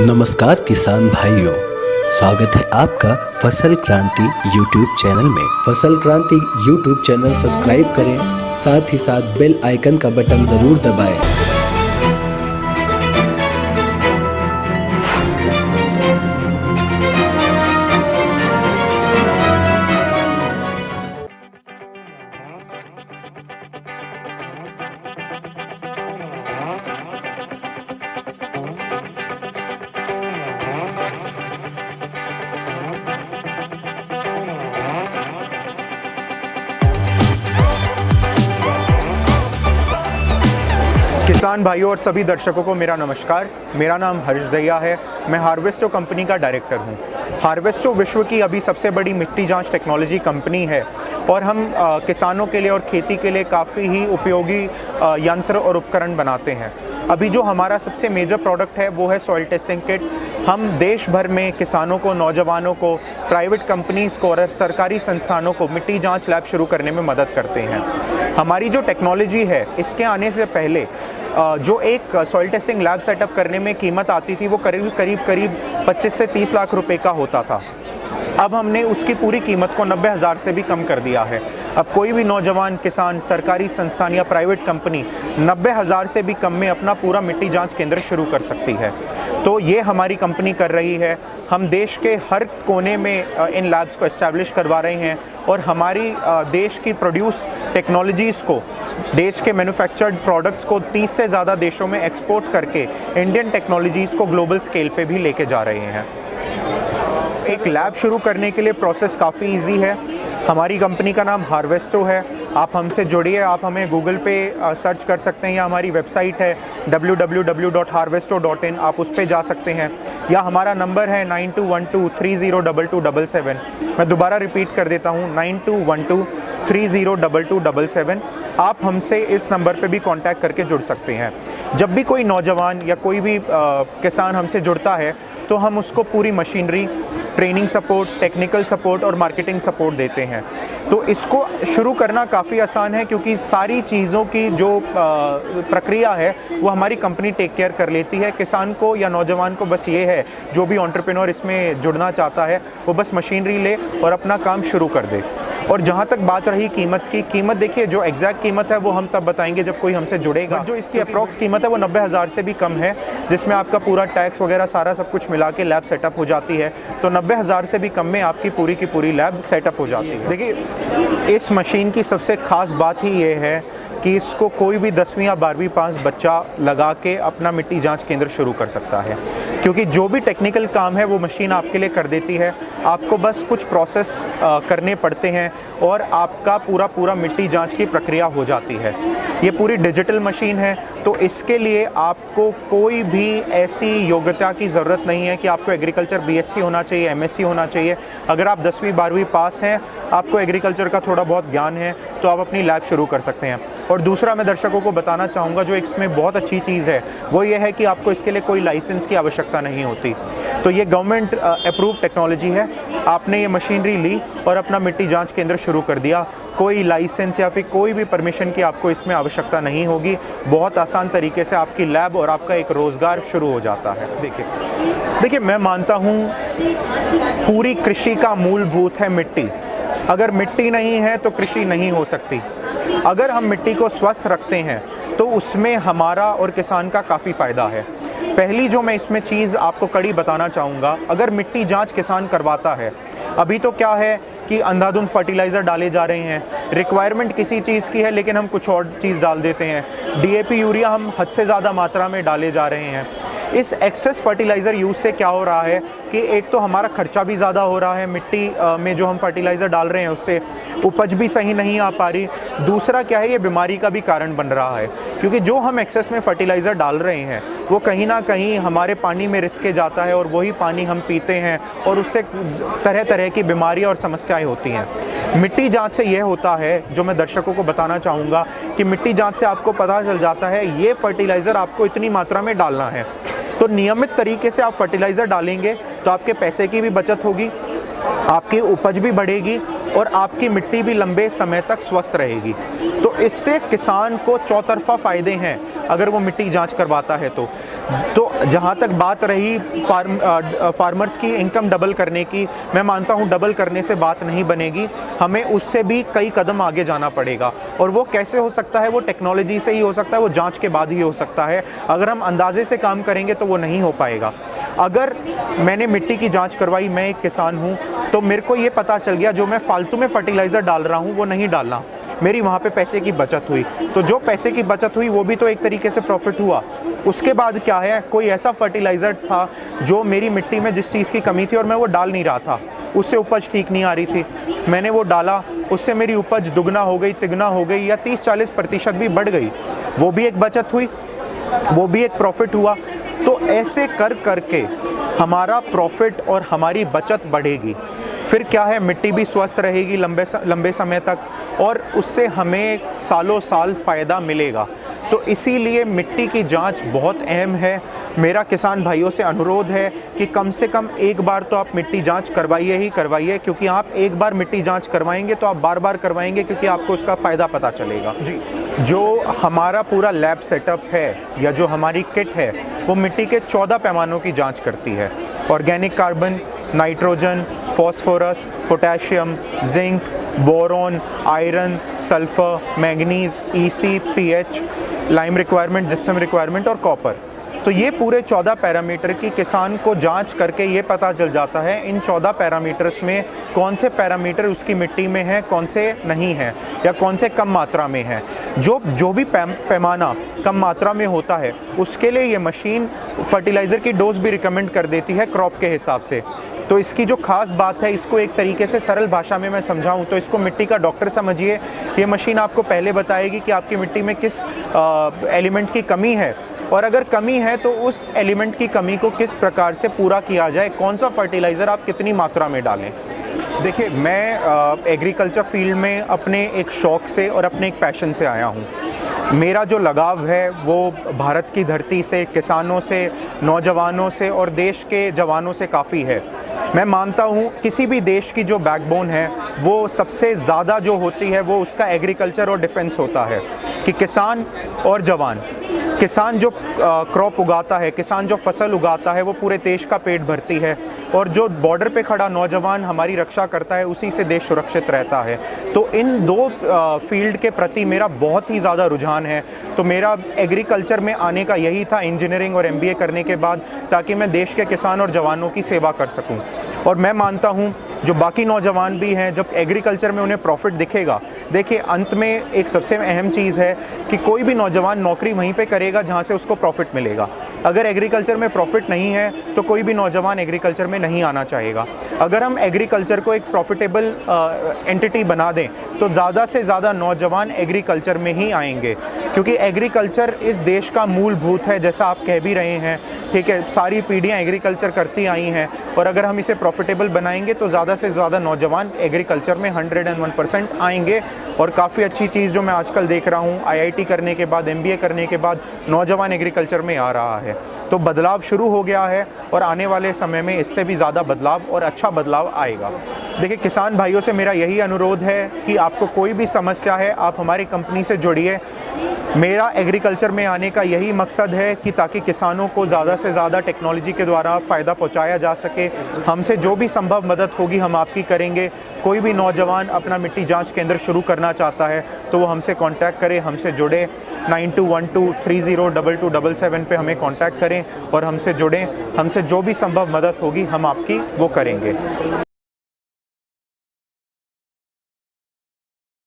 नमस्कार किसान भाइयों, स्वागत है आपका फसल क्रांति यूट्यूब चैनल में। फसल क्रांति यूट्यूब चैनल सब्सक्राइब करें, साथ ही साथ बेल आइकन का बटन जरूर दबाएं। किसान भाइयों और सभी दर्शकों को मेरा नमस्कार। मेरा नाम हर्ष दहिया है। मैं हार्वेस्टो कंपनी का डायरेक्टर हूं। हार्वेस्टो विश्व की अभी सबसे बड़ी मिट्टी जांच टेक्नोलॉजी कंपनी है और हम किसानों के लिए और खेती के लिए काफ़ी ही उपयोगी यंत्र और उपकरण बनाते हैं। अभी जो हमारा सबसे मेजर प्रोडक्ट है वो है सॉइल टेस्टिंग किट। हम देश भर में किसानों को, नौजवानों को, प्राइवेट कंपनीज़ को और सरकारी संस्थानों को मिट्टी जांच लैब शुरू करने में मदद करते हैं। हमारी जो टेक्नोलॉजी है, इसके आने से पहले जो एक सॉइल टेस्टिंग लैब सेटअप करने में कीमत आती थी वो करीब 25 से 30 लाख रुपए का होता था। अब हमने उसकी पूरी कीमत को 90,000 से भी कम कर दिया है। अब कोई भी नौजवान किसान, सरकारी संस्थान या प्राइवेट कंपनी 90,000 से भी कम में अपना पूरा मिट्टी जांच केंद्र शुरू कर सकती है। तो ये हमारी कंपनी कर रही है। हम देश के हर कोने में इन लैब्स को एस्टैब्लिश करवा रहे हैं और हमारी देश की प्रोड्यूस टेक्नोलॉजीज़ को, देश के मैन्युफैक्चर्ड प्रोडक्ट्स को 30 से ज़्यादा देशों में एक्सपोर्ट करके इंडियन टेक्नोलॉजीज़ को ग्लोबल स्केल पे भी लेके जा रहे हैं। एक लैब शुरू करने के लिए प्रोसेस काफ़ी इजी है। हमारी कंपनी का नाम हार्वेस्टो है। आप हमसे जुड़िए। आप हमें गूगल पे सर्च कर सकते हैं या हमारी वेबसाइट है www.harvesto.in, आप उस पे जा सकते हैं, या हमारा नंबर है 9212302277। मैं दोबारा रिपीट कर देता हूँ, 9212302277। आप हमसे इस नंबर पे भी कांटेक्ट करके जुड़ सकते हैं। जब भी कोई नौजवान या कोई भी किसान हमसे जुड़ता है तो हम उसको पूरी machinery, training support, technical support और मार्केटिंग सपोर्ट देते हैं। तो इसको शुरू करना काफ़ी आसान है क्योंकि सारी चीज़ों की जो प्रक्रिया है वो हमारी कंपनी टेक केयर कर लेती है। किसान को या नौजवान को बस ये है, जो भी एंटरप्रेन्योर इसमें जुड़ना चाहता है वो बस मशीनरी ले और अपना काम शुरू कर दे। और जहाँ तक बात रही कीमत की, कीमत देखिए, जो एग्जैक्ट कीमत है वो हम तब बताएंगे जब कोई हमसे जुड़ेगा। जो इसकी अप्रॉक्स कीमत है वो 90,000 से भी कम है, जिसमें आपका पूरा टैक्स वगैरह सारा सब कुछ मिला के लैब सेटअप हो जाती है। तो 90,000 से भी कम में आपकी पूरी की पूरी लैब सेटअप हो जाती है। देखिए, इस मशीन की सबसे ख़ास बात ही ये है कि इसको कोई भी 10वीं या 12वीं पास बच्चा लगा के अपना मिट्टी जांच केंद्र शुरू कर सकता है, क्योंकि जो भी टेक्निकल काम है वो मशीन आपके लिए कर देती है। आपको बस कुछ प्रोसेस करने पड़ते हैं और आपका पूरा मिट्टी जांच की प्रक्रिया हो जाती है। ये पूरी डिजिटल मशीन है, तो इसके लिए आपको कोई भी ऐसी योग्यता की ज़रूरत नहीं है कि आपको एग्रीकल्चर बीएससी होना चाहिए, एमएससी होना चाहिए। अगर आप 10वीं 12वीं पास हैं, आपको एग्रीकल्चर का थोड़ा बहुत ज्ञान है, तो आप अपनी लैब शुरू कर सकते हैं। और दूसरा मैं दर्शकों को बताना चाहूँगा, जो इसमें बहुत अच्छी चीज़ है वो ये है कि आपको इसके लिए कोई लाइसेंस की आवश्यकता नहीं होती। तो ये गवर्नमेंट अप्रूव टेक्नोलॉजी है। आपने ये मशीनरी ली और अपना मिट्टी जांच केंद्र शुरू कर दिया। कोई लाइसेंस या फिर कोई भी परमिशन की आपको इसमें आवश्यकता नहीं होगी। बहुत आसान तरीके से आपकी लैब और आपका एक रोज़गार शुरू हो जाता है। देखिए, मैं मानता हूँ पूरी कृषि का मूलभूत है मिट्टी। अगर मिट्टी नहीं है तो कृषि नहीं हो सकती। अगर हम मिट्टी को स्वस्थ रखते हैं तो उसमें हमारा और किसान का काफ़ी फ़ायदा है। पहली जो मैं इसमें चीज़ आपको कड़ी बताना चाहूँगा, अगर मिट्टी जांच किसान करवाता है, अभी तो क्या है कि अंधाधुंध फर्टिलाइज़र डाले जा रहे हैं। रिक्वायरमेंट किसी चीज़ की है लेकिन हम कुछ और चीज़ डाल देते हैं। डीएपी, यूरिया हम हद से ज़्यादा मात्रा में डाले जा रहे हैं। इस एक्सेस फर्टिलाइज़र यूज़ से क्या हो रहा है कि एक तो हमारा खर्चा भी ज़्यादा हो रहा है, मिट्टी में जो हम फर्टिलाइज़र डाल रहे हैं उससे उपज भी सही नहीं आ पा रही। दूसरा क्या है, ये बीमारी का भी कारण बन रहा है, क्योंकि जो हम एक्सेस में फर्टिलाइज़र डाल रहे हैं वो कहीं ना कहीं हमारे पानी में रिस के जाता है और वही पानी हम पीते हैं और उससे तरह तरह की बीमारियाँ और समस्याएँ होती हैं। मिट्टी जांच से यह होता है, जो मैं दर्शकों को बताना चाहूँगा, कि मिट्टी जांच से आपको पता चल जाता है ये फर्टिलाइज़र आपको इतनी मात्रा में डालना है। तो नियमित तरीके से आप फर्टिलाइज़र डालेंगे तो आपके पैसे की भी बचत होगी, आपकी उपज भी बढ़ेगी और आपकी मिट्टी भी लंबे समय तक स्वस्थ रहेगी। तो इससे किसान को चौतरफा फ़ायदे हैं अगर वो मिट्टी जांच करवाता है तो जहाँ तक बात रही फार्मर्स की इनकम डबल करने की, मैं मानता हूँ डबल करने से बात नहीं बनेगी, हमें उससे भी कई कदम आगे जाना पड़ेगा। और वो कैसे हो सकता है? वो टेक्नोलॉजी से ही हो सकता है, वो जांच के बाद ही हो सकता है। अगर हम अंदाजे से काम करेंगे तो वो नहीं हो पाएगा। अगर मैंने मिट्टी की जांच करवाई, मैं एक किसान हूँ, तो मेरे को ये पता चल गया जो मैं फालतू में फर्टिलाइज़र डाल रहा हूँ वो नहीं डालना, मेरी वहाँ पे पैसे की बचत हुई। तो जो पैसे की बचत हुई वो भी तो एक तरीके से प्रॉफिट हुआ। उसके बाद क्या है, कोई ऐसा फर्टिलाइज़र था जो मेरी मिट्टी में जिस चीज़ की कमी थी और मैं वो डाल नहीं रहा था, उससे उपज ठीक नहीं आ रही थी, मैंने वो डाला, उससे मेरी उपज दुगना हो गई, तिगुना हो गई, या 30-40% भी बढ़ गई, वो भी एक बचत हुई, वो भी एक प्रॉफिट हुआ। तो ऐसे कर करके हमारा प्रॉफिट और हमारी बचत बढ़ेगी। फिर क्या है, मिट्टी भी स्वस्थ रहेगी लंबे समय तक, और उससे हमें सालों साल फ़ायदा मिलेगा। तो इसीलिए मिट्टी की जांच बहुत अहम है। मेरा किसान भाइयों से अनुरोध है कि कम से कम एक बार तो आप मिट्टी जांच करवाइए ही करवाइए, क्योंकि आप एक बार मिट्टी जांच करवाएंगे तो आप बार बार करवाएंगे, क्योंकि आपको उसका फ़ायदा पता चलेगा। जी, जो हमारा पूरा लैब सेटअप है या जो हमारी किट है वो मिट्टी के 14 पैमानों की जाँच करती है। Organic carbon, nitrogen, phosphorus, potassium, zinc, boron, iron, sulphur, manganese, EC, pH, lime requirement, gypsum requirement और कॉपर। तो ये पूरे 14 पैरामीटर की किसान को जांच करके ये पता चल जाता है इन 14 पैरामीटर्स में कौन से पैरामीटर उसकी मिट्टी में हैं, कौन से नहीं हैं, या कौन से कम मात्रा में हैं। जो भी पैमाना कम मात्रा में होता है उसके लिए ये मशीन फर्टिलाइज़र की डोज भी रिकमेंड कर देती है क्रॉप के हिसाब से। तो इसकी जो ख़ास बात है, इसको एक तरीके से सरल भाषा में मैं समझाऊं तो इसको मिट्टी का डॉक्टर समझिए। ये मशीन आपको पहले बताएगी कि आपकी मिट्टी में किस एलिमेंट की कमी है, और अगर कमी है तो उस एलिमेंट की कमी को किस प्रकार से पूरा किया जाए, कौन सा फर्टिलाइज़र आप कितनी मात्रा में डालें। देखिए, मैं एग्रीकल्चर फील्ड में अपने एक शौक़ से और अपने एक पैशन से आया हूँ। मेरा जो लगाव है वो भारत की धरती से, किसानों से, नौजवानों से और देश के जवानों से काफ़ी है। मैं मानता हूँ किसी भी देश की जो बैकबोन है वो सबसे ज़्यादा जो होती है वो उसका एग्रीकल्चर और डिफेंस होता है, कि किसान और जवान। किसान जो क्रॉप उगाता है, किसान जो फसल उगाता है वो पूरे देश का पेट भरती है, और जो बॉर्डर पे खड़ा नौजवान हमारी रक्षा करता है उसी से देश सुरक्षित रहता है। तो इन दो फील्ड के प्रति मेरा बहुत ही ज़्यादा रुझान है। तो मेरा एग्रीकल्चर में आने का यही था, इंजीनियरिंग और एमबीए करने के बाद, ताकि मैं देश के किसान और जवानों की सेवा कर सकूं। और मैं मानता हूं जो बाकी नौजवान भी हैं, जब एग्रीकल्चर में उन्हें प्रॉफिट दिखेगा, देखिए अंत में एक सबसे अहम चीज़ है कि कोई भी नौजवान नौकरी वहीं पे करेगा जहां से उसको प्रॉफिट मिलेगा। अगर एग्रीकल्चर में प्रॉफिट नहीं है तो कोई भी नौजवान एग्रीकल्चर में नहीं आना चाहेगा। अगर हम एग्रीकल्चर को एक प्रॉफिटेबल एंटिटी बना दें तो ज़्यादा से ज़्यादा नौजवान एग्रीकल्चर में ही आएंगे, क्योंकि एग्रीकल्चर इस देश का मूलभूत है, जैसा आप कह भी रहे हैं। ठीक है, सारी पीढ़ियाँ एग्रीकल्चर करती आई हैं, और अगर हम इसे प्रॉफिटेबल बनाएंगे तो ज़्यादा से ज़्यादा नौजवान एग्रीकल्चर में 101% आएंगे। और काफ़ी अच्छी चीज़ जो मैं आजकल देख रहा हूँ, आईआईटी करने के बाद, एमबीए करने के बाद नौजवान एग्रीकल्चर में आ रहा है। तो बदलाव शुरू हो गया है, और आने वाले समय में इससे भी ज़्यादा बदलाव और अच्छा बदलाव आएगा। देखिए, किसान भाइयों से मेरा यही अनुरोध है कि आपको कोई भी समस्या है आप हमारी कंपनी से जुड़िए। मेरा एग्रीकल्चर में आने का यही मकसद है कि ताकि किसानों को ज़्यादा से ज़्यादा टेक्नोलॉजी के द्वारा फ़ायदा पहुंचाया जा सके। हमसे जो भी संभव मदद होगी हम आपकी करेंगे। कोई भी नौजवान अपना मिट्टी जांच केंद्र शुरू करना चाहता है तो वो हमसे कांटेक्ट करें, हमसे जुड़े। 9212302277 पे हमें कांटेक्ट करें और हमसे जुड़ें। हमसे जो भी संभव मदद होगी हम आपकी वो करेंगे।